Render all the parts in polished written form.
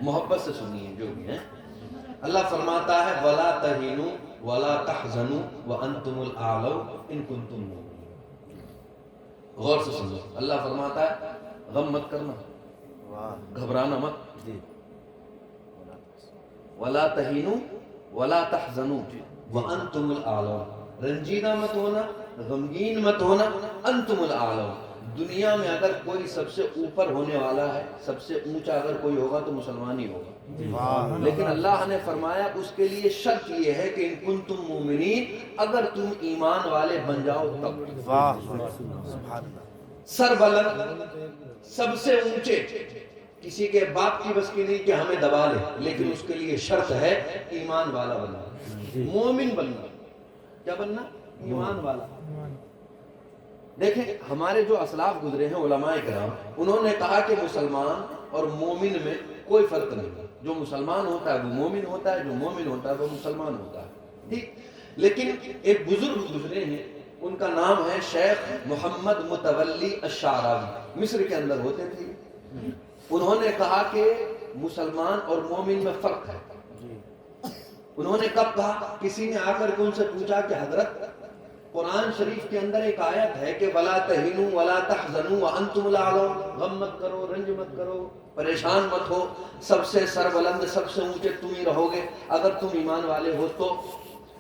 محبت سے سنیے جو بھی ہیں. اللہ فرماتا ہے وَلَا تَهِنُوا وَلَا تَحْزَنُوا وَأَنْتُمُ الْأَعْلَوْنَ إِن كُنتُم مُؤْمِنِينَ. غور سے سنو. اللہ فرماتا ہے غم مت کرنا, گھبرانا مت. وَلَا تَهِنُوا وَلَا تَحْزَنُوا وَأَنْتُمُ الْأَعْلَوْنَ. رنجیدہ مت ہونا, غمگین مت ہونا. انتم الاعلون. دنیا میں اگر کوئی سب سے اوپر ہونے والا ہے, سب سے اونچا اگر کوئی ہوگا تو مسلمان ہی ہوگا. لیکن اللہ نے فرمایا اس کے لیے شرط یہ ہے کہ ان کنتم مومنین, اگر تم ایمان والے بن جاؤ تب. سر بلند, سب سے اونچے, کسی کے باپ کی بس کی نہیں کہ ہمیں دبا لے, لیکن اس کے لیے شرط ہے ایمان والا بننا, مومن بننا. کیا بننا؟ ایمان والا. دیکھیں ہمارے جو اسلاف گزرے ہیں علماء کرام, انہوں نے کہا کہ مسلمان اور مومن میں کوئی فرق نہیں. جو مسلمان ہوتا ہے وہ مومن ہوتا ہے, جو مومن ہوتا ہے وہ مسلمان ہوتا ہے. ٹھیک. لیکن ایک بزرگ گزرے ہیں, ان کا نام ہے شیخ محمد متولی الشعراوی, مصر کے اندر ہوتے تھے. انہوں نے کہا کہ مسلمان اور مومن میں فرق ہے. انہوں نے کب کہا؟ کسی نے آ کر کے ان سے پوچھا کہ حضرت قرآن شریف کے اندر ایک آیت ہے کہ وَلَا تَهِنُوا وَلَا تَحْزَنُوا وَأَنْتُمُ الْأَعْلَوْنَ. غم مت کرو, رنج مت کرو, پریشان مت ہو, سب سے سربلند, سب سے اونچے تم ہی رہو گے اگر تم ایمان والے ہو تو.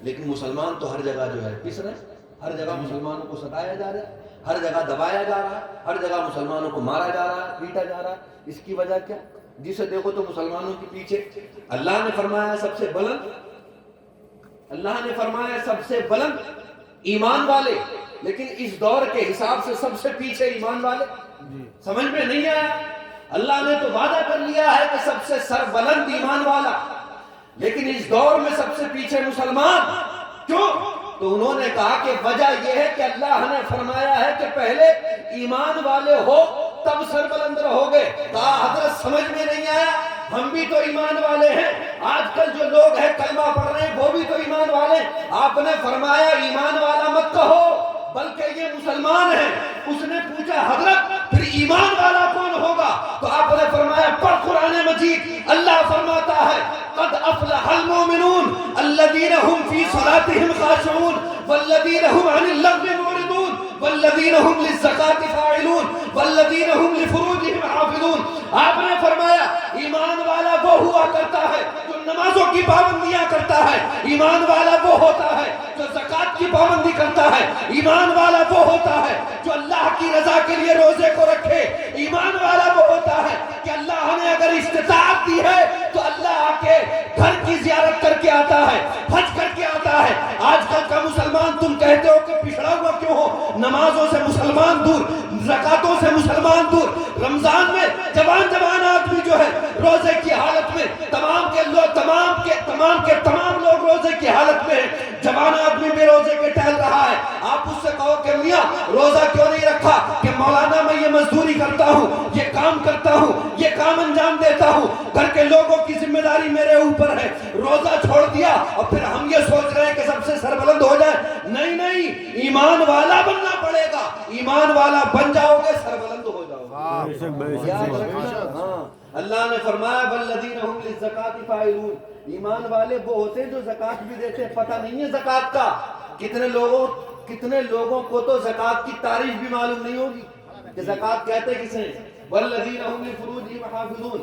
لیکن مسلمان تو ہر جگہ جو ہے پس رہے, ہر جگہ مسلمانوں کو ستایا جا رہا ہے, ہر جگہ دبایا جا رہا ہے, ہر جگہ مسلمانوں کو مارا جا رہا ہے, پیٹا جا رہا ہے. اس کی وجہ کیا؟ جسے دیکھو تو مسلمانوں کے پیچھے. اللہ نے فرمایا سب سے بلند, اللہ نے فرمایا سب سے بلند ایمان والے, لیکن اس دور کے حساب سے سب سے پیچھے ایمان والے. سمجھ میں نہیں آیا؟ اللہ نے تو وعدہ کر لیا ہے کہ سب سے سر بلند ایمان والا, لیکن اس دور میں سب سے پیچھے مسلمان. کیوں؟ تو انہوں نے کہا کہ وجہ یہ ہے کہ اللہ نے فرمایا ہے کہ پہلے ایمان والے ہو تب سر بلند رہو گے. کہا حضرت سمجھ میں نہیں آیا, ہم بھی تو ایمان والے ہیں. آج کل جو لوگ ہیں کلمہ پڑھ رہے ہیں وہ بھی تو ایمان والے. آپ نے فرمایا ایمان والا مت کہو بلکہ یہ مسلمان ہے. اس نے پوچھا حضرت پھر ایمان والا کون ہوگا؟ تو آپ نے فرمایا پڑھ قرآن مجید. اللہ فرماتا ہے قد افلح المؤمنون الذین هم فی صلاتهم خاشعون والذین هم عن اللغو معرضون والذین هم للزکاة فاعلون والذین هم لفروجهم حافظون. آپ نے فرمایا ایمان والا وہ ہوا کرتا ہے جو نمازوں کی پابندیاں کرتا ہے. ایمان والا وہ ہوتا ہے جو زکوٰۃ کی پابندی کرتا ہے. ایمان والا وہ ہوتا ہے جو اللہ کی رضا کے لیے روزے کو رکھے. ایمان والا وہ ہوتا ہے کہ اللہ نے اگر استطاعت دی ہے تو اللہ کے گھر کی زیارت کر کے آتا ہے, حج کر کے آتا ہے. آج کل کا مسلمان تم کہتے ہو کہ پچھڑا ہوا کیوں ہو؟ نمازوں سے مسلمان دور, زکاتوں سے مسلمان دور. رمضان میں جوان آدمی جو ہے روزے کی حالت میں, تمام لوگ روزے کی حالت میں ہیں. جوان آدمی بے روزے کے ٹہل رہا ہے. آپ اس سے کہو کہ میاں روزہ کیوں نہیں رکھا؟ کہ مولانا میں یہ مزدوری کرتا ہوں, یہ کام کرتا ہوں, یہ کام انجام دیتا ہوں, گھر کے لوگوں کی ذمہ داری میرے اوپر ہے. روزہ چھوڑ دیا اور پھر ہم یہ سوچ رہے ہیں کہ سب سے سربلند ہو جائے. نہیں, ایمان والا بننا پڑے گا. ایمان والا بن جاؤ گے سربلند ہو جاؤ گے. یاد رکھنا. ہاں, اللہ نے فرمایا والذین هم للزکاة فاعلون. ایمان والے وہ ہوتے ہیں جو زکات بھی دیتے ہیں. پتہ نہیں ہے زکات کا. کتنے لوگوں کو تو زکات کی تعریف بھی معلوم نہیں ہوگی کہ زکات کہتے کسے ہیں. والذین هم لفروجهم حافظون.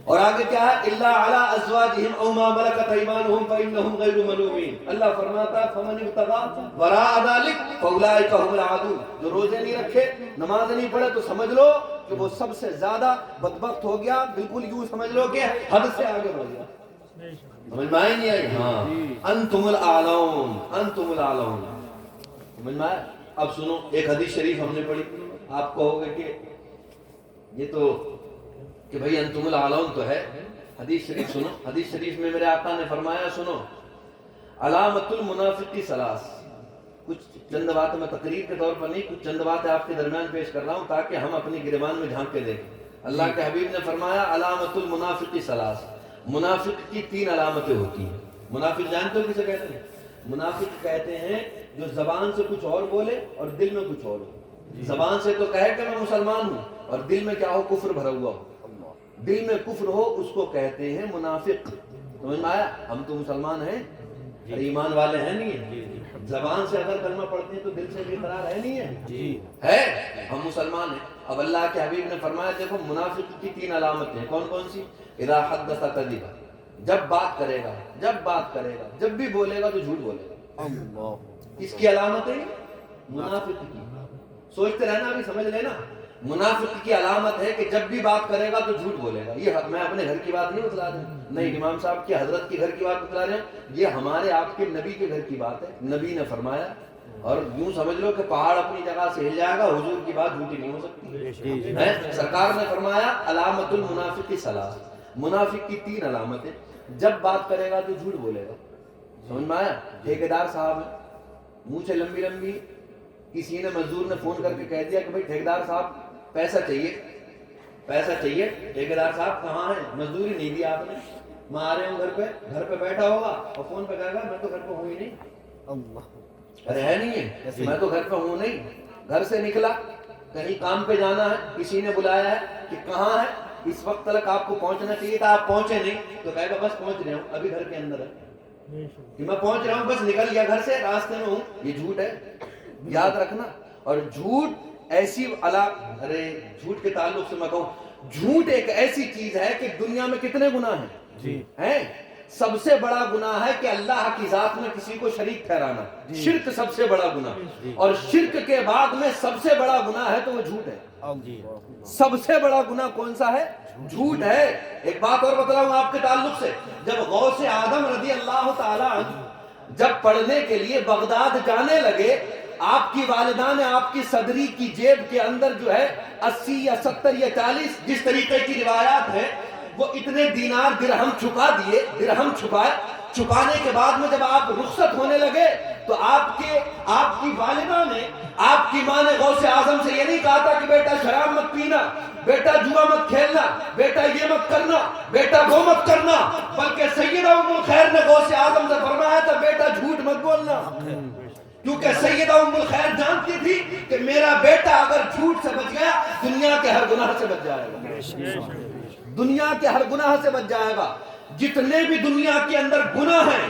اور آگے کیا ہے؟ الا علی ازواجہم او ما ملکت ایمانہم فانہم غیر ملومین. اللہ فرماتا ہے فمن ابتغى وراء ذلک فاولئک هم العادون. جو روزے نہیں رکھے, نماز نہیں پڑھے تو سمجھ لو کہ وہ سب سے زیادہ بدبخت ہو گیا. بالکل یوں سمجھ لو کہ حد سے آگے بڑھ گیا. سمجھ میں نہیں آئی؟ ہاں, انتم الاعلون, انتم الاعلون. سمجھ میں آیا؟ اب سنو, ایک حدیث شریف ہم نے پڑھی. آپ کہو گے کہ یہ تو کہ بھئی انتم الاعلون تو ہے. حدیث شریف سنو. حدیث شریف میں میرے آقا نے فرمایا سنو, علامت المنافق ثلاث. کچھ چند باتیں میں تقریر کے طور پر نہیں, کچھ چند باتیں آپ کے درمیان پیش کر رہا ہوں تاکہ ہم اپنی گریبان میں جھانک کے دیکھیں. اللہ کے حبیب نے فرمایا علامت المنافق ثلاث. منافق کی 3 علامتیں ہوتی ہیں. منافق جانتے ہو کسے کہتے ہیں؟ منافق کہتے ہیں جو زبان سے کچھ اور بولے اور دل میں کچھ اور ہو. زبان سے تو کہے کہ میں مسلمان ہوں اور دل میں کیا ہو؟ کفر بھرا ہوا ہو. دل میں کفر ہو اس کو کہتے ہیں منافق. سمجھ میں آیا؟ ہم تو مسلمان ہیں اور ایمان والے ہیں نہیں ہیں. زبان سے اگر کلمہ پڑھتے ہیں تو دل سے بھی اقرار ہے نہیں ہے؟ ہم مسلمان ہیں. اب اللہ کے حبیب نے فرمایا دیکھو منافق کی 3 علامتیں ہیں. کون کون سی؟ اذا حدث کذب، جب بات کرے گا جب بھی بولے گا تو جھوٹ بولے گا. اس کی علامت ہے منافق کی. سوچتے رہنا، ابھی سمجھ لینا. منافق کی علامت ہے کہ جب بھی بات کرے گا تو جھوٹ بولے گا. یہ میں اپنے گھر کی بات نہیں بتلا رہا ہوں، نہیں امام صاحب کی حضرت کے گھر کی بات بتلا رہے ہیں. یہ ہمارے آپ کے نبی کے گھر کی بات ہے. نبی نے فرمایا، اور یوں سمجھ لو کہ پہاڑ اپنی جگہ سے ہل جائے گا، حضور کی بات جھوٹی نہیں ہو سکتی. سرکار نے فرمایا علامت المنافق ثلاث، منافق کی 3 علامتیں. جب بات کرے گا تو جھوٹ بولے گا. سمجھ میں آیا؟ ٹھیکیدار صاحب ہیں، منہ سے لمبی لمبی. کسی نے مزدور نے فون کر کے کہہ دیا کہ بھائی ٹھیکیدار صاحب پیسہ چاہیے. ٹھیکیدار صاحب کہاں ہیں؟ مزدوری نہیں دی آپ نے. میں آ رہے ہوں گھر پہ بیٹھا ہوگا اور فون پہ کہے گا میں تو گھر پہ ہوں ہی نہیں. ارے ہے نہیں ہے، میں تو گھر پہ ہوں نہیں. گھر سے نکلا، کہیں کام پہ جانا ہے، کسی نے بلایا ہے کہ کہاں ہے، اس وقت تک آپ کو پہنچنا چاہیے تھا، آپ پہنچے نہیں، تو کہے گا بس پہنچ رہے ہوں، ابھی گھر کے اندر ہے کہ میں پہنچ رہا ہوں، بس نکل گیا گھر سے، راستے میں ہوں. یہ جھوٹ ہے، یاد رکھنا. اور جھوٹ ایسی جھوٹ کے تعلق سے میں کہوں، جھوٹ ایک ایسی چیز ہے کہ دنیا میں کتنے گناہ ہیں. سب سے بڑا گناہ ہے کہ اللہ کی ذات میں کسی کو شریک ٹھہرانا. شرک سب سے بڑا گناہ. اور شرک کے بعد میں سب سے بڑا گناہ ہے تو وہ جھوٹ ہے. سب سے بڑا گناہ کون سا ہے؟ جھوٹ ہے. ایک بات اور بتلاؤں آپ کے تعلق سے، جب غوث اعظم رضی اللہ تعالی عنہ جب پڑھنے کے لیے بغداد جانے لگے، آپ کی والدہ نے آپ کی صدری کی جیب کے اندر جو ہے 80 یا 70 یا 40 جس طریقے کی روایات ہیں، وہ اتنے دینار درہم چھپا دیے. درہم چھپانے کے بعد میں جب آپ رخصت ہونے لگے تو آپ کی والدہ نے، آپ کی ماں نے غوث اعظم سے یہ نہیں کہا تھا کہ بیٹا شراب مت پینا، بیٹا جوا مت کھیلنا، بیٹا یہ مت کرنا، بیٹا وہ مت کرنا، بلکہ سیدہ ام الخیر نے غوث اعظم سے فرمایا تھا بیٹا جھوٹ مت بولنا. کیونکہ سیدہ ام الخیر جانتی تھی کہ میرا بیٹا اگر جھوٹ سے بچ گیا دنیا کے ہر گناہ سے بچ جائے گا. دنیا کے ہر گناہ سے بچ جائے گا. جتنے بھی دنیا کے اندر گناہ ہیں،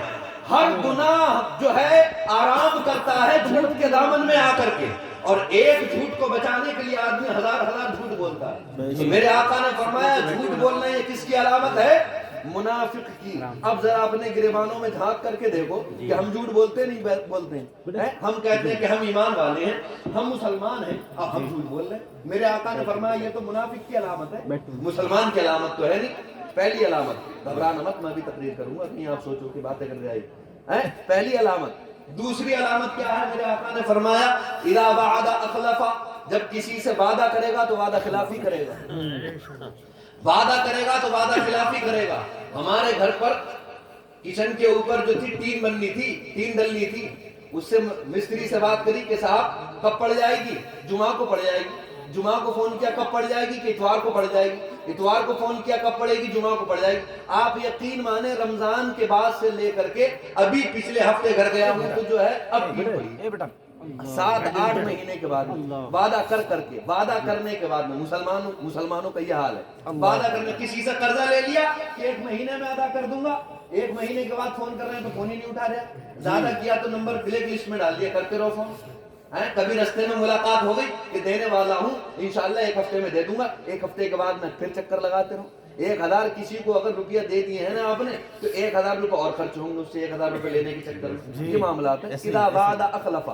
ہر گناہ جو ہے آرام کرتا ہے جھوٹ کے دامن میں آ کر کے. اور ایک جھوٹ کو بچانے کے لیے آدمی ہزار جھوٹ بولتا ہے. تو میرے آقا نے فرمایا جھوٹ بولنا یہ کس کی علامت ہے؟ منافق کی. اب ذرا اپنے گریبانوں میں جھانک کر کے دیکھو کہ ہم جھوٹ بولتے نہیں بولتے ہیں. ہم کہتے ہیں کہ ہم ایمان والے ہیں، ہم مسلمان ہیں، اب ہم جھوٹ بول رہے ہیں. میرے آقا نے فرمایا یہ تو منافق کی علامت ہے، مسلمان کی علامت تو ہے نہیں. پہلی علامت، گھبرانا مت، میں بھی تقریر کروں گا، کہیں آپ سوچو کہ باتیں کر رہے ہیں. پہلی علامت. دوسری علامت کیا ہے؟ میرے آقا نے فرمایا اذا وعد اخلف، جب کسی سے وعدہ کرے گا تو وعدہ خلافی کرے گا. وعدہ کرے گا تو وعدہ خلافی کرے گا. ہمارے گھر پر کچن کے اوپر جو تھی ٹین بننی تھی، ٹین ڈلنی تھی، اس سے مستری سے بات کری کہ صاحب کب پڑ جائے گی؟ جمعہ کو پڑ جائے گی. جمعہ کو فون کیا کب پڑ جائے گی؟ کہ اتوار کو پڑ جائے گی. اتوار کو فون کیا کب پڑے گی؟ جمعہ کو پڑ جائے گی. آپ یقین مانے رمضان کے بعد سے لے کر کے ابھی پچھلے ہفتے گھر گیا ہوں تو جو ہے اب بھی پڑی 7-8 مہینے کے بعد وعدہ کر کے، وعدہ کرنے کے بعد میں مسلمانوں کا یہ حال ہے. وعدہ کرنے، کسی سے قرضہ لے لیا کہ 1 مہینے میں ادا کر دوں گا، 1 مہینے کے بعد فون کر رہے ہیں تو فون ہی نہیں اٹھا رہے. زیادہ کیا تو نمبر بلیک لسٹ میں ڈال دیا، کرتے رہو فون. کبھی رستے میں ملاقات ہو گئی کہ دینے والا ہوں انشاءاللہ 1 ہفتے میں دے دوں گا، 1 ہفتے کے بعد میں پھر چکر لگاتے رہوں. 1000 کسی کو اگر روپیہ دے دیے ہیں نا آپ نے تو 1000 روپے اور خرچ ہوں گے اس سے 1000 روپے لینے کے چکر میں. یہ معاملات ہیں. اذا وعد اخلف،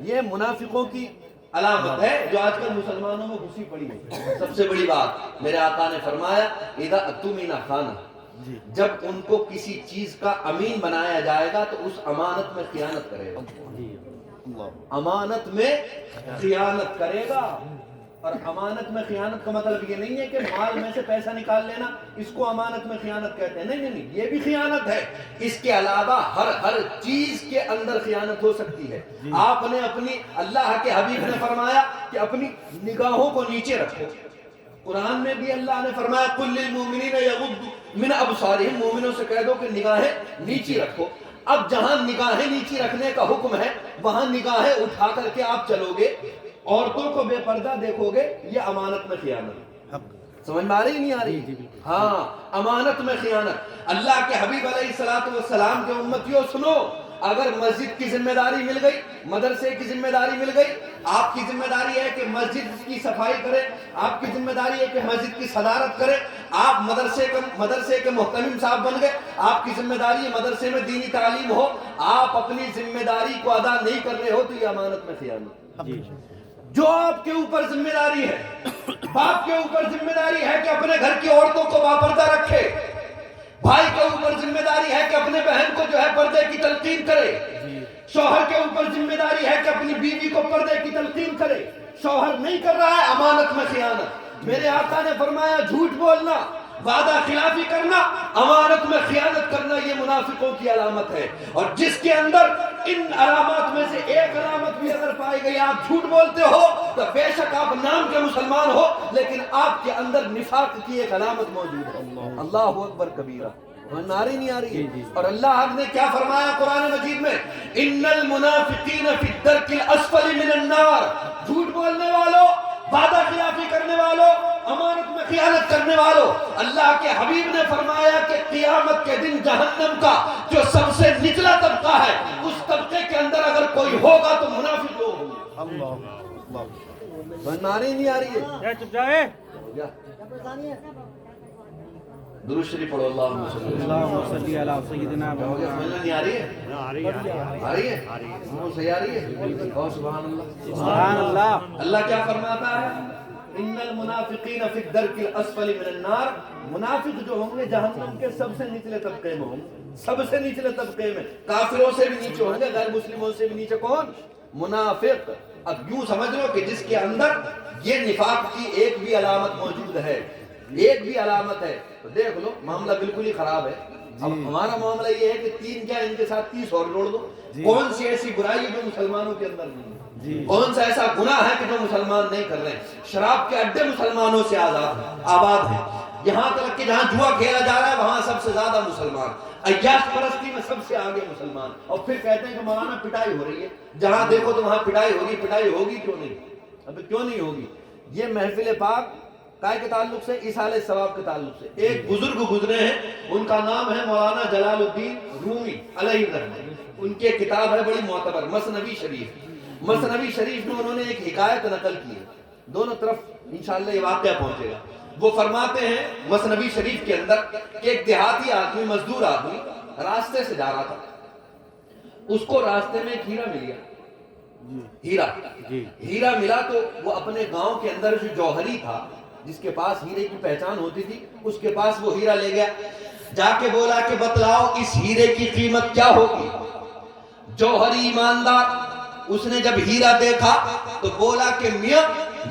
یہ منافقوں کی علامت ہے جو آج کل مسلمانوں میں گھسی پڑی ہے. سب سے بڑی بات میرے آقا نے فرمایا اذا اؤتمن خان، جب ان کو کسی چیز کا امین بنایا جائے گا تو اس امانت میں خیانت کرے گا. امانت میں خیانت کرے گا. اور امانت میں خیانت کا مطلب یہ نہیں ہے کہ مال میں سے پیسہ نکال لینا، اس کو امانت میں خیانت کہتے ہیں. نہیں، یہ بھی خیانت ہے. اس کے علاوہ ہر چیز کے اندر خیانت ہو سکتی ہے. آپ نے اپنی، اللہ کے حبیب نے فرمایا کہ اپنی نگاہوں کو نیچے رکھو. قرآن میں بھی اللہ نے فرمایا قل للمؤمنین یغضوا من ابصارہم، مومنوں سے کہہ دو کہ نگاہیں نیچی رکھو. اب جہاں نگاہیں نیچی رکھنے کا حکم ہے وہاں نگاہیں اٹھا کر کے آپ چلو گے، عورتوں کو بے پردہ دیکھو گے، یہ امانت میں خیانت. سمجھ میں آ رہی نہیں آ رہی؟ ہاں، امانت میں خیانت۔ اللہ کے حبیب علیہ الصلوۃ والسلام کے امتیوں سنو، اگر مسجد کی ذمہ داری مل گئی، مدرسے کی ذمہ داری مل گئی، آپ کی ذمہ داری ہے کہ مسجد کی صفائی کرے، آپ کی ذمہ داری ہے کہ مسجد کی صدارت کرے، آپ مدرسے کے محتمم صاحب بن گئے، آپ کی ذمہ داری ہے مدرسے میں دینی تعلیم ہو، آپ اپنی ذمہ داری کو ادا نہیں کر رہے ہو تو یہ امانت میں خیانت۔ جو آپ کے اوپر ذمہ داری ہے، باپ کے اوپر ذمہ داری ہے کہ اپنے گھر کی عورتوں کو باپردہ رکھے، بھائی کے اوپر ذمہ داری ہے کہ اپنے بہن کو جو ہے پردے کی تلقین کرے، شوہر کے اوپر ذمہ داری ہے کہ اپنی بیوی کو پردے کی تلقین کرے، شوہر نہیں کر رہا ہے، امانت میں خیانت۔ میرے آقا نے فرمایا جھوٹ بولنا، وعدہ خلافی کرنا، امانت میں خیانت کرنا، یہ منافقوں کی علامت ہے۔ اور جس کے اندر ان علامات میں سے ایک علامت بھی اگر پائی گئی، آپ جھوٹ بولتے ہو تو بے شک آپ نام کے مسلمان ہو، لیکن آپ کے اندر نفاق کی ایک علامت موجود ہے۔ اللہ اکبر کبیرہ، ناری نہیں آ رہی ہے۔ اور اللہ حق نے کیا فرمایا قرآن مجید میں؟ ان المنافقین فی الدرک الاسفل من النار، جھوٹ بولنے والوں، وعدہ خلافی کرنے والوں، امانت میں خیانت کرنے والوں، اللہ کے حبیب نے فرمایا کہ قیامت کے دن جہنم کا جو سب سے نچلا طبقہ ہے، اس طبقے کے اندر اگر کوئی ہوگا تو منافق لوگ ہوں گے۔ اللہ، ناری نہیں آ رہی ہے؟ چپ جائے، درود شریف پڑھو، اللہم صلی علی سیدنا محمد۔ سمجھ نہیں آ رہی ہے؟ آ رہی ہے، صحیح آ رہی ہے؟ اور سبحان اللہ، سبحان اللہ۔ اللہ کیا فرماتا ہے؟ ان المنافقین فی الدرک الاسفل من النار، منافق جو ہوں گے جہنم کے سب سے نچلے طبقے میں ہوں گے، سب سے نچلے طبقے میں، کافروں سے بھی نیچے ہوں گے، غیر مسلموں سے بھی نیچے۔ کون؟ منافق۔ اب یوں سمجھ لو کہ جس کے اندر یہ نفاق کی ایک بھی علامت موجود ہے، ایک بھی علامت ہے، تو دیکھ لو معاملہ بالکل ہی خراب ہے۔ اب ہمارا معاملہ یہ ہے کہ 3 کیا ان کے ساتھ 30 اور جوڑ دو۔ کون سی ایسی برائی جو مسلمانوں کے اندر نہیں ہے؟ کون سا ایسا گناہ ہے کہ جو مسلمان نہیں کر رہے ہیں؟ شراب کے اڈے مسلمانوں سے آباد ہیں، یہاں تک کہ جہاں جوا کھیلا جا رہا ہے وہاں سب سے زیادہ مسلمان، عیاش پرستی میں سب سے آگے مسلمان، اور پھر کہتے ہیں کہ مولانا پٹائی ہو رہی ہے، جہاں دیکھو تو وہاں پٹائی ہوگی۔ پٹائی ہوگی کیوں نہیں؟ اب کیوں نہیں ہوگی؟ یہ محفل پاک کائے کے تعلق سے، ایصال ثواب کے تعلق سے ایک بزرگ گزرے ہیں، ان کا نام ہے مولانا جلال الدین رومی علیہ الرحمۃ۔ ان کے کتاب ہے بڑی معتبر، مثنوی شریف۔ مثنوی شریف میں انہوں نے ایک حکایت نقل کی ہے، دونوں طرف انشاءاللہ یہ واقعہ پہنچے گا۔ وہ فرماتے ہیں مثنوی شریف کے اندر کہ ایک دیہاتی آدمی، مزدور آدمی راستے سے جا رہا تھا، اس کو راستے میں ایک ہیرا مل گیا، ہیرا ملا تو وہ اپنے گاؤں کے اندر جو جوہری تھا، جس کے پاس ہیرے کی پہچان ہوتی تھی، اس کے پاس وہ ہیرا لے گیا، جا کے بولا کہ بتلاؤ اس ہیرے کی قیمت کیا ہوگی؟ جوہری ایماندار، اس نے جب ہیرا دیکھا تو بولا کہ میاں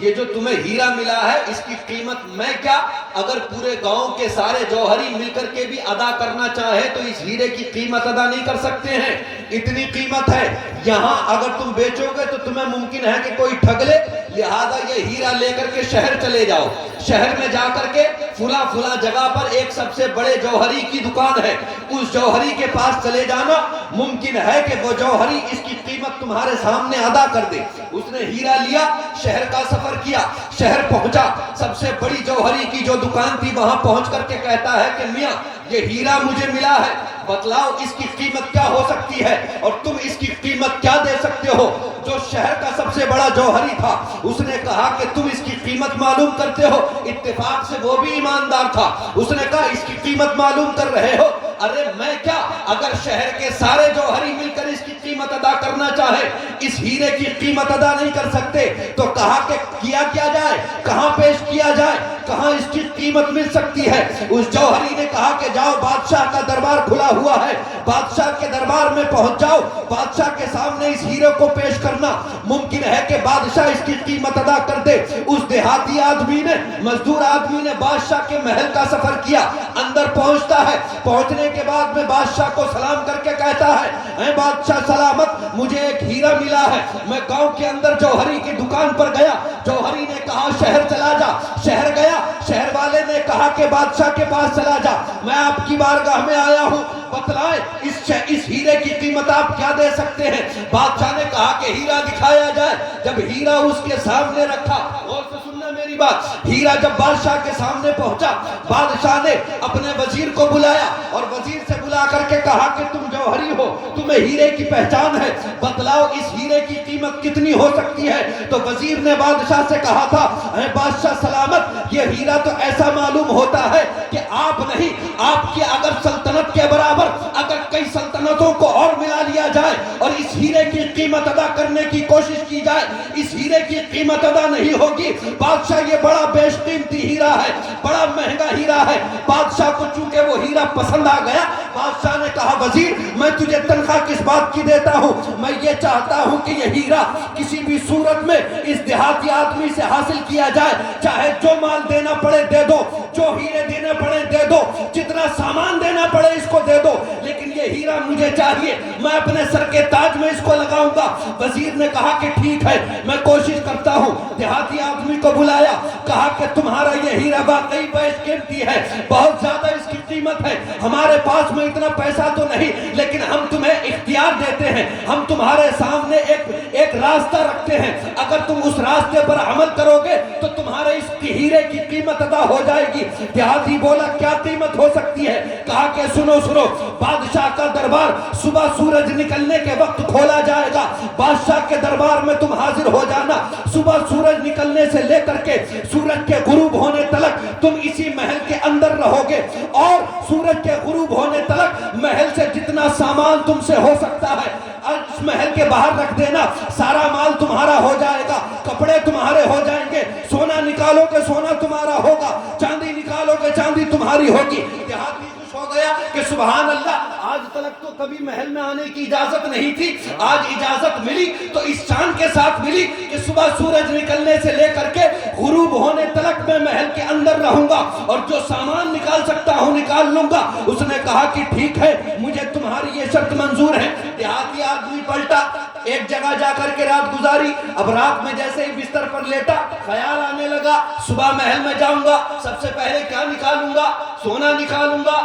یہ جو تمہیں ہیرا ملا ہے اس کی قیمت میں کیا، اگر پورے گاؤں کے سارے جوہری مل کر کے بھی ادا کرنا چاہے تو اس ہیرے کی قیمت ادا نہیں کر سکتے ہیں، اتنی قیمت ہے۔ یہاں اگر تم بیچو گے تو تمہیں ممکن ہے کہ کوئی ٹھگ لے، لہذا یہ ہیرا لے کر کے شہر چلے جاؤ، شہر میں جا کر کے فلاں جگہ پر ایک سب سے بڑے جوہری کی دکان ہے، اس جوہری کے پاس چلے جانا، ممکن ہے کہ وہ جوہری اس کی قیمت تمہارے سامنے ادا کر دے۔ اس نے ہیرا لیا، شہر کا سفر کیا، شہر پہنچا، سب سے بڑی جوہری کی جو دکان تھی وہاں پہنچ کر کے کہتا ہے کہ میاں یہ ہیرا مجھے ملا ہے، بتلاؤ اس کی قیمت کیا ہو سکتی ہے اور تم اس کی قیمت کیا دے سکتے ہو؟ جو شہر کا سب سے بڑا جوہری تھا اس نے کہا کہ تم اس کی قیمت معلوم کرتے ہو؟ اتفاق سے وہ بھی ایماندار تھا، اس نے کہا اس کی قیمت معلوم کر رہے ہو؟ ارے میں کیا، اگر شہر کے سارے جوہری مل کر اس کی قیمت ادا کرنا چاہے، اس ہیرے کی قیمت ادا نہیں کر سکتے، تو کہا کہ کیا جائے، کہاں پیش کیا جائے، کہاں اس کی قیمت مل سکتی ہے؟ اس جوہری نے کہا کہ جاؤ، بادشاہ کا دربار کھلا ہوا ہے، بادشاہ کے دربار میں پہنچ جاؤ، بادشاہ کے سامنے اس ہیرے کو پیش کرنا، ممکن ہے کہ بادشاہ اس کی قیمت ادا کر دے۔ اس دیہاتی آدمی نے، مزدور آدمی نے بادشاہ کے محل کا سفر کیا، اندر پہنچتا ہے، پہنچنے کے بعد میں بادشاہ کو سلام کر کے کہتا ہے اے بادشاہ سلامت، مجھے ایک ہیرا ملا ہے، میں گاؤں کے اندر جوہری کی دکان پر گیا، جوہری نے کہا شہر چلا جا، شہر گیا، شہر والے نے کہا کہ بادشاہ کے پاس چلا جا، میں آپ کی بارگاہ میں آیا ہوں، بتلائیں اس ہیرے کی قیمت آپ کیا دے سکتے ہیں؟ بادشاہ نے کہا کہ ہیرا دکھایا جائے، جب ہیرا اس کے سامنے رکھا، غور سے سننا میری بات, ہیرا جب بادشاہ کے سامنے پہنچا, بادشاہ نے اپنے وزیر کو بلایا اور وزیر سے بلا کر کے کہا کہ تم جوہری ہو, تمہیں ہیرے کی پہچان ہے, بتلاؤ اس ہیرے کی قیمت کتنی ہو سکتی ہے. تو وزیر نے بادشاہ سے کہا تھا, اے بادشاہ سلامت, یہ ہیرا تو ایسا معلوم ہوتا ہے کہ آپ نہیں, آپ کی اگر سلطنت کے برابر اگر کئی سلطنتوں کو اور ملا لیا جائے اور اس ہیرے کی قیمت ادا کرنے کی کوشش کی جائے, اس ہیرے کی قیمت ادا نہیں ہوگی. بادشاہ یہ بڑا بیش قیمتی ہیرا ہے, بڑا مہنگا ہیرا ہے. بادشاہ کو چونکہ وہ ہیرا پسند آ گیا, بادشاہ نے کہا وزیر میں تجھے تنخواہ کس بات کی دیتا ہوں, میں یہ چاہتا ہوں کہ یہ ہیرا کسی بھی صورت میں اس دیہاتی آدمی سے حاصل کیا جائے, چاہے جو مال دینا پڑے دے دو, جو ہیرے دینے پڑے دے دو, جتنا سامان دینا پڑے اس کو دے دو, لیکن یہ ہیرا مجھے چاہیے, میں اپنے سر کے تاج میں اس کو لگاؤں گا. وزیر نے کہا کہ ٹھیک ہے, میں کوشش کرتا ہوں. دیہاتی آدمی کو بلایا, کہا کہ تمہارا یہ ہیرا واقعی بیش قیمتی ہے, بہت زیادہ اس کی قیمت ہے, ہمارے پاس میں اتنا پیسہ تو نہیں, لیکن ہم تمہیں اختیار دیتے ہیں, ہم تمہارے سامنے ایک راستہ رکھتے ہیں, اگر تم اس راستے پر عمل کرو گے تو تمہارے اس ہیرے کی قیمت ادا ہو جائے گی. دیہاتی بولا کیا قیمت ہو سکتی ہے؟ کہا کہ سنو سنو, بادشاہ کا دربار صبح سورج نکلنے کے وقت کھولا جائے گا, بادشاہ کے دربار میں تم حاضر ہو جانا. صبح سورج نکلنے سے لے کر کے سورج کے غروب ہونے تلک تم اسی محل کے اندر رہو گے, اور سورج کے غروب ہونے تلک محل سے جتنا سامان تم سے ہو سکتا ہے اس محل کے باہر رکھ دینا. سارا مال تمہارا ہو جائے گا, کپڑے تمہارے ہو جائیں گے, سونا نکالو کہ سونا تمہارا ہوگا, چاندی نکالو کہ چاندی تمہاری ہوگی. دیہاتی خوش ہو گیا کہ سبحان اللہ, آج تلک تو کبھی محل میں آنے کی اجازت نہیں تھی, آج اجازت ملی تو اس شان کے ساتھ ملی کہ صبح سورج نکلنے سے لے کر کے غروب ہونے تلک میں محل کے اندر رہوں گا, اور جو سامان نکال سکتا ہوں نکال لوں گا. اس نے کہا کہ ٹھیک ہے, مجھے تمہاری یہ شرط منظور ہے. دیہاتی آدمی پلٹا, ایک جگہ جا کر کے رات گزاری. اب رات میں جیسے ہی بستر پر لیٹا, خیال آنے لگا صبح محل میں جاؤں گا, سب سے پہلے کیا نکالوں گا؟ سونا نکالوں گا,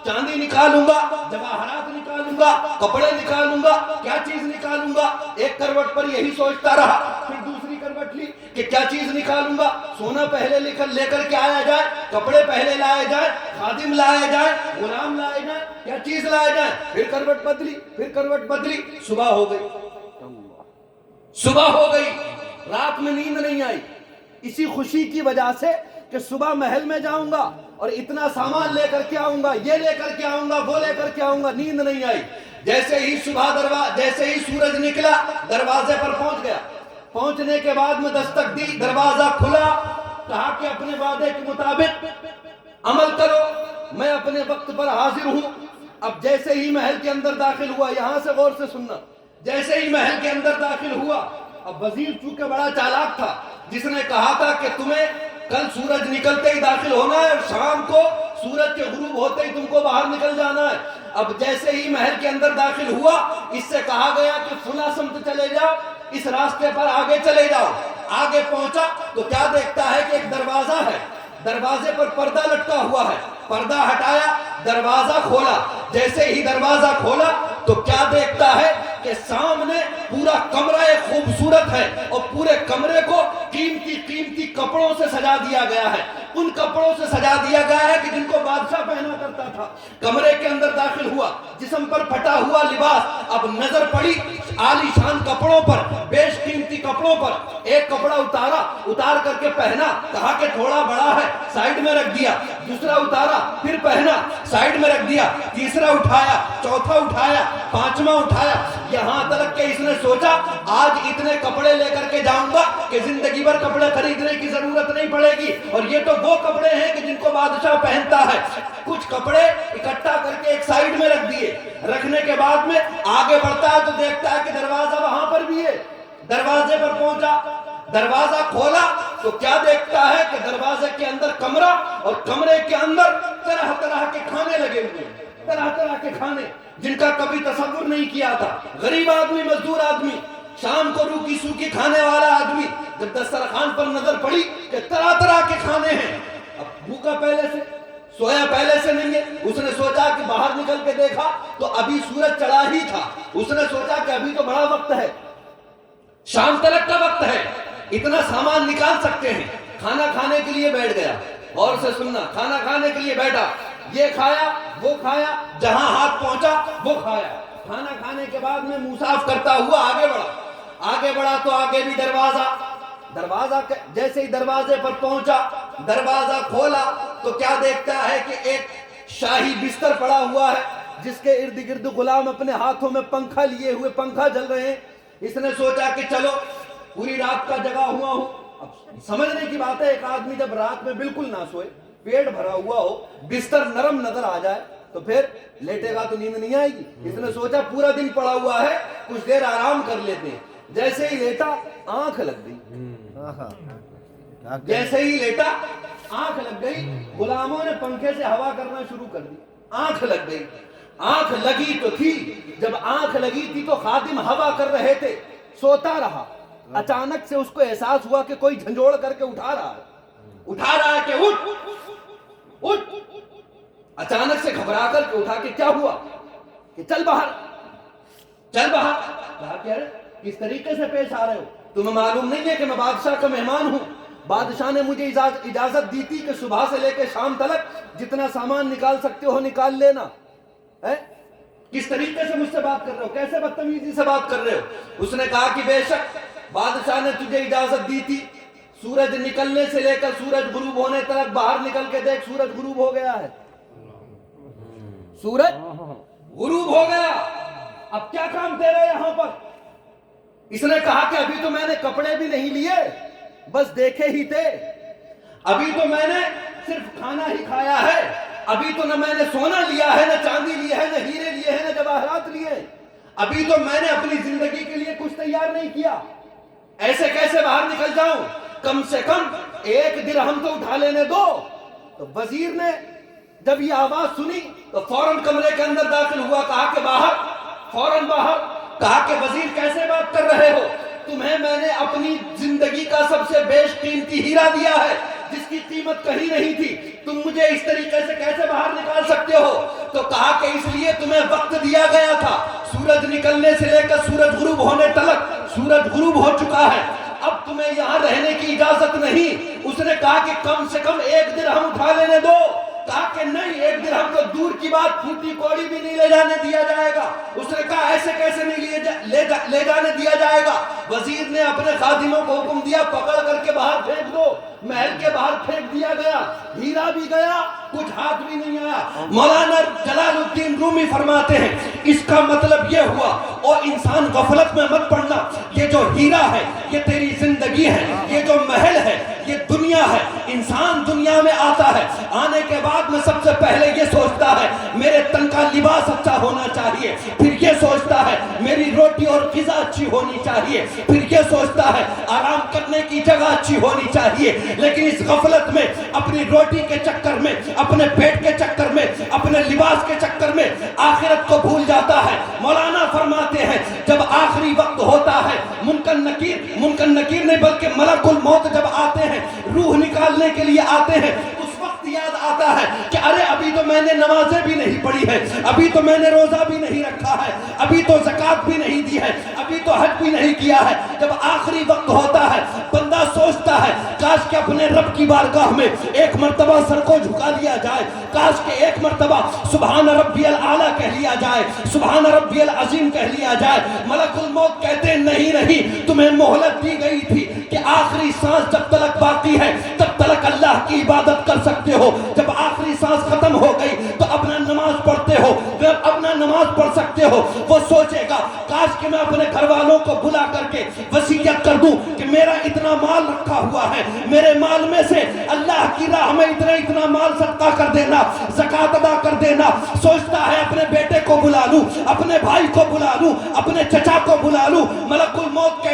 چاندی نکالوں گا, جواہرات نکالوں گا, کپڑے نکالوں گا, کیا چیز نکالوں گا؟ ایک کروٹ پر یہی سوچتا رہا. پھر دوسری کروٹ لی کہ کیا چیز نکالوں گا؟ سونا پہلے لے کر کے آیا جائے, کپڑے پہلے لائے جائے, خادم لائے جائے, غلام لائے جائے, کیا چیز لائے جائے؟ پھر کروٹ بدلی, پھر کروٹ بدلی. صبح ہو گئی, صبح ہو گئی, رات میں نیند نہیں آئی, اسی خوشی کی وجہ سے کہ صبح محل میں جاؤں گا اور اتنا سامان لے کر کے آؤں گا, یہ لے کر کے آؤں گا, وہ لے کر کے آؤں گا. نیند نہیں آئی. جیسے ہی جیسے ہی سورج نکلا, دروازے پر پہنچ گیا. پہنچنے کے بعد میں دستک دی, دروازہ کھلا, کہا کہ اپنے وعدے کے مطابق عمل کرو, میں اپنے وقت پر حاضر ہوں. اب جیسے ہی محل کے اندر داخل ہوا, یہاں سے غور سے سننا, جیسے ہی محل کے اندر داخل ہوا, اب وزیر چونکہ بڑا چالاک تھا, جس نے کہا تھا کہ تمہیں کل سورج نکلتے ہی داخل ہونا ہے اور شام کو سورج کے غروب ہوتے ہی تم کو باہر نکل جانا ہے. اب جیسے ہی محل کے اندر داخل ہوا, اس سے کہا گیا کہ فلاں سمت چلے جاؤ, اس راستے پر آگے چلے جاؤ. آگے پہنچا تو کیا دیکھتا ہے کہ ایک دروازہ ہے, دروازے پر پردہ لٹکا ہوا ہے. پردہ ہٹایا, دروازہ کھولا. جیسے ہی دروازہ کھولا تو کیا دیکھتا ہے کہ سامنے پورا کمرہ ایک خوبصورت ہے, اور پورے کمرے کو قیمتی قیمتی کپڑوں سے سجا دیا گیا ہے. ان کپڑوں سے سجا دیا گیا ہے کہ جن کو بادشاہ پہنا کرتا تھا. کمرے کے اندر داخل ہوا, جسم پر پھٹا ہوا لباس. اب نظر پڑی عالی شان کپڑوں پر, بیش قیمتی کپڑوں پر. ایک کپڑا اتارا, اتار کر کے پہنا, کہا کہ تھوڑا بڑا ہے, سائیڈ میں رکھ دیا. دوسرا اتارا, پھر پہنا, سائیڈ میں رکھ دیا. تیسرا اٹھایا, چوتھا اٹھایا, پانچواں اٹھایا. یہاں تک کہ اس نے سوچا آج اتنے کپڑے لے کر کے جاؤں گا کہ زندگی بھر کپڑے خریدنے کی ضرورت نہیں پڑے گی. اور یہ تو وہ کپڑے ہیں کہ جن کو بادشاہ پہنتا ہے. کچھ کپڑے اکٹھا کر کے ایک سائیڈ میں رکھ دیے. رکھنے کے بعد میں آگے بڑھتا ہے تو دیکھتا ہے کہ دروازہ وہاں پر بھی ہے. دروازے پر پہنچا, دروازہ کھولا تو کیا دیکھتا ہے کہ دروازے کے اندر کمرہ, اور کمرے کے اندر طرح طرح کے کھانے لگے ہوئے, طرح طرح کے کھانے جن کا کبھی تصور نہیں کیا تھا. غریب آدمی, مزدور آدمی, شام کو روکی سوکی کھانے والا آدمی, جب دسترخوان پر نظر پڑی کہ طرح طرح کے کھانے ہیں. اب بھوکا پہلے سے, سویا پہلے سے نہیں ہے. اس نے سوچا کہ باہر نکل کے دیکھا تو ابھی سورج چڑھا ہی تھا. اس نے سوچا کہ ابھی تو بڑا وقت ہے, شام تلک کا وقت ہے, اتنا سامان نکال سکتے ہیں. کھانا کھانے کے لیے بیٹھ گیا، غور سے سننا، کھانا کھانے کے لیے بیٹھا، یہ کھایا وہ کھایا، جہاں ہاتھ پہنچا وہ کھایا۔ کھانا کھانے کے بعد میں منہ صاف کرتا ہوا آگے بڑھا تو آگے بھی دروازہ جیسے ہی دروازے پر پہنچا، دروازہ کھولا تو کیا دیکھتا ہے کہ ایک شاہی بستر پڑا ہوا ہے، جس کے ارد گرد غلام اپنے ہاتھوں میں پنکھا لیے ہوئے پنکھا جل رہے ہیں۔ اس نے سوچا کہ چلو پوری رات کا جگا ہوا ہوں۔ اب سمجھنے کی بات ہے، ایک آدمی جب رات میں بالکل نہ سوئے، پیٹ بھرا ہوا ہو، بستر نرم نظر آ جائے تو پھر لیٹے گا تو نیند نہیں آئے گی۔ اس نے سوچا پورا دن پڑا ہوا ہے، کچھ دیر آرام کر لیتے ہیں۔ جیسے ہی لیٹا آنکھ لگ گئی، جیسے ہی لیٹا آنکھ لگ گئی، غلاموں نے پنکھے سے ہوا کرنا شروع کر دی، آنکھ لگ گئی۔ آنکھ لگی تو تھی، جب آنکھ لگی تھی تو خادم ہوا کر رہے تھے، سوتا رہا۔ اچانک سے اس کو احساس ہوا کہ کوئی جھنجھوڑ کر کے اٹھا رہا ہے کہ اٹھ۔ اچانک سے گھبرا کر کے اٹھا کہ کیا ہوا، کہ چل باہر۔ کہا کہ ارے کس طریقے سے پیش آ رہے ہو، تمہیں معلوم نہیں ہے کہ میں بادشاہ کا مہمان ہوں؟ بادشاہ نے مجھے اجازت دی تھی کہ صبح سے لے کے شام تلک جتنا سامان نکال سکتے ہو نکال لینا۔ کس طریقے سے مجھ سے بات کر رہے ہو، کیسے بدتمیزی سے بات کر رہے ہو؟ اس نے کہا کہ بے شک بادشاہ نے تجھے اجازت دی تھی، سورج نکلنے سے لے کر سورج غروب ہونے تک باہر نکل کے دیکھ، سورج غروب ہو گیا ہے، سورج غروب ہو گیا، اب کیا کام تیرا یہاں پر؟ اس نے کہا کہ ابھی تو میں نے کپڑے بھی نہیں لیے، بس دیکھے ہی تھے، ابھی تو میں نے صرف کھانا ہی کھایا ہے، ابھی تو نہ میں نے سونا لیا ہے، نہ چاندی لیا ہے، نہ ہیرے لیے ہیں، نہ جواہرات لیے ہیں، ابھی تو میں نے اپنی زندگی کے لیے کچھ تیار نہیں کیا، ایسے کیسے باہر نکل جاؤں؟ کم سے کم 1 درہم تو اٹھا لینے دو۔ تو وزیر نے جب یہ آواز سنی تو فوراً کمرے کے اندر داخل ہوا، کہا کہ باہر، فوراً باہر۔ کہا کہ وزیر کیسے بات کر رہے ہو، تمہیں میں نے اپنی زندگی کا سب سے بیش قیمتی ہیرا دیا ہے جس کی قیمت کہیں نہیں تھی، تم مجھے اس طریقے سے کیسے باہر نکال سکتے ہو؟ تو کہا کہ اس لیے تمہیں وقت دیا گیا تھا، سورج نکلنے سے لے کر سورج غروب ہونے تلک، سورج غروب ہو چکا ہے، اب تمہیں یہاں رہنے کی اجازت نہیں۔ اس نے کہا کہ کم سے کم 1 درہم اٹھا لینے دو۔ کہا کہ نہیں، 1 درہم تو دور کی بات، پھوٹی کوڑی بھی نہیں لے جانے دیا جائے گا۔ اس نے کہا ایسے کیسے نہیں لے جانے دیا جائے گا؟ وزیر نے اپنے خادموں کو حکم دیا، پکڑ کر کے باہر پھینک دو۔ محل کے باہر پھینک دیا گیا، ہیرا بھی گیا، کچھ ہاتھ بھی نہیں آیا۔ مولانا جلال الدین رومی فرماتے ہیں اس کا مطلب یہ ہوا، اور انسان غفلت میں مت پڑنا، یہ جو ہیرا ہے یہ تیری زندگی ہے، یہ جو محل ہے یہ دنیا ہے۔ انسان دنیا میں آتا ہے، آنے کے بعد میں سب سے پہلے یہ سوچتا ہے میرے تن کا لباس اچھا ہونا چاہیے، پھر یہ سوچتا ہے میری روٹی اور غذا اچھی ہونی چاہیے، پھر یہ سوچتا ہے آرام کرنے کی جگہ اچھی ہونی چاہیے۔ لیکن اس غفلت میں، اپنی روٹی کے چکر میں، اپنے پیٹ کے چکر میں، اپنے لباس کے چکر میں آخرت کو بھول جاتا ہے۔ مولانا فرماتے ہیں جب آخری وقت ہوتا ہے، منکر نکیر نہیں بلکہ ملک الموت جب آتے ہیں، روح نکالنے کے لیے آتے ہیں، اس وقت یاد آتا ہے کہ ارے ابھی تو میں نے نمازیں بھی نہیں پڑھی ہے، ابھی تو میں نے روزہ بھی نہیں رکھا ہے، ابھی تو زکوٰۃ بھی نہیں دی ہے، ابھی تو حج بھی نہیں کیا ہے۔ جب آخری وقت ہوتا ہے، بندہ سوچتا ہے کاش کہ اپنے رب کی بارگاہ میں ایک مرتبہ سر کو جھکا لیا جائے، کاش کہ ایک مرتبہ سبحان ربی الاعلیٰ کہہ لیا جائے، سبحان ربی العظیم کہہ لیا جائے۔ ملک الموت کہتے ہیں نہیں، تمہیں مہلت دی گئی تھی کہ آخری سانس جب تلک باقی ہے تب تلک اللہ کی عبادت کر سکتے ہو، جب آخری سانس ختم ہو گئی تو اپنا نماز پڑھتے ہو، جب اپنا نماز پڑھ سکتے ہو۔ وہ سوچے گا کاش کہ میں اپنے گھر والوں کو بلا کر کے وصیت کر دوں کہ میرا اتنا مال رکھا ہوا ہے، میرے مال میں سے اللہ کی راہ میں اتنا مال صدقہ کر دینا، زکوٰۃ ادا کر دینا۔ سوچتا ہے اپنے بیٹے کو بلا لوں، اپنے بھائی کو بلا لوں، اپنے چچا کو بلا لوں۔ ملک الموت